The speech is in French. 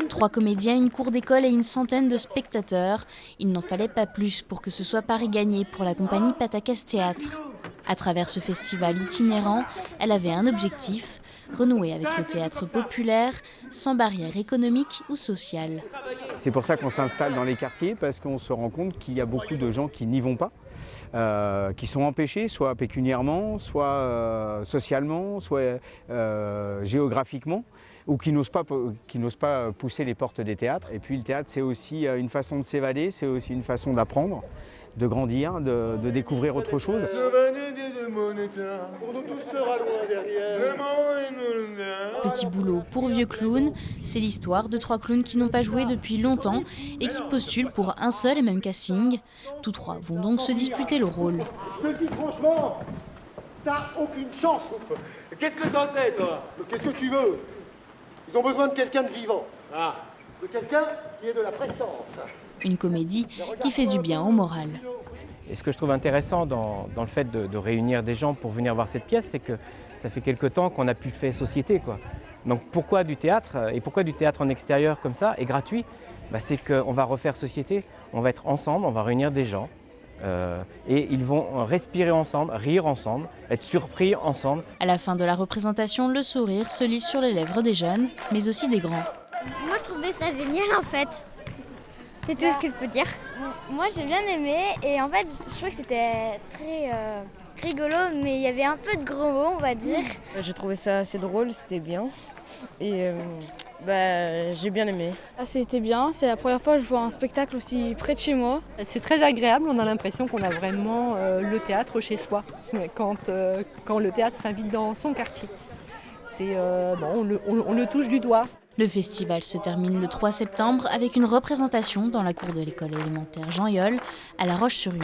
3 comédiens, une cour d'école et une centaine de spectateurs. Il n'en fallait pas plus pour que ce soit Paris gagné pour la compagnie Patacès Théâtre. À travers ce festival itinérant, elle avait un objectif, renouer avec le théâtre populaire, sans barrière économique ou sociale. C'est pour ça qu'on s'installe dans les quartiers, parce qu'on se rend compte qu'il y a beaucoup de gens qui n'y vont pas, qui sont empêchés, soit pécuniairement, soit socialement, soit géographiquement, ou qui n'osent pas pousser les portes des théâtres. Et puis le théâtre, c'est aussi une façon de s'évader, c'est aussi une façon d'apprendre, de grandir, de découvrir autre chose. Petit boulot pour vieux clowns, c'est l'histoire de 3 clowns qui n'ont pas joué depuis longtemps et qui postulent pour un seul et même casting. Tous 3 vont donc se disputer le rôle. Je te le dis franchement, t'as aucune chance. Qu'est-ce que t'en sais, toi? Qu'est-ce que tu veux? Ils ont besoin de quelqu'un de vivant. Ah. De quelqu'un qui ait de la prestance. Une comédie qui fait du bien au moral. Et ce que je trouve intéressant dans le fait de réunir des gens pour venir voir cette pièce, c'est que ça fait quelque temps qu'on a pu faire société, quoi. Donc pourquoi du théâtre, et pourquoi du théâtre en extérieur comme ça, et gratuit? C'est qu'on va refaire société, on va être ensemble, on va réunir des gens, et ils vont respirer ensemble, rire ensemble, être surpris ensemble. À la fin de la représentation, le sourire se lit sur les lèvres des jeunes, mais aussi des grands. Moi, je trouvais ça génial, en fait. C'est tout ce que je peux dire. Moi, j'ai bien aimé, et en fait, je trouvais que c'était très rigolo, mais il y avait un peu de gros mots, on va dire. J'ai trouvé ça assez drôle, c'était bien, et j'ai bien aimé. C'était bien, c'est la première fois que je vois un spectacle aussi près de chez moi. C'est très agréable, on a l'impression qu'on a vraiment le théâtre chez soi, quand le théâtre s'invite dans son quartier. On le touche du doigt. Le festival se termine le 3 septembre avec une représentation dans la cour de l'école élémentaire Jean Yol à La Roche-sur-Yon.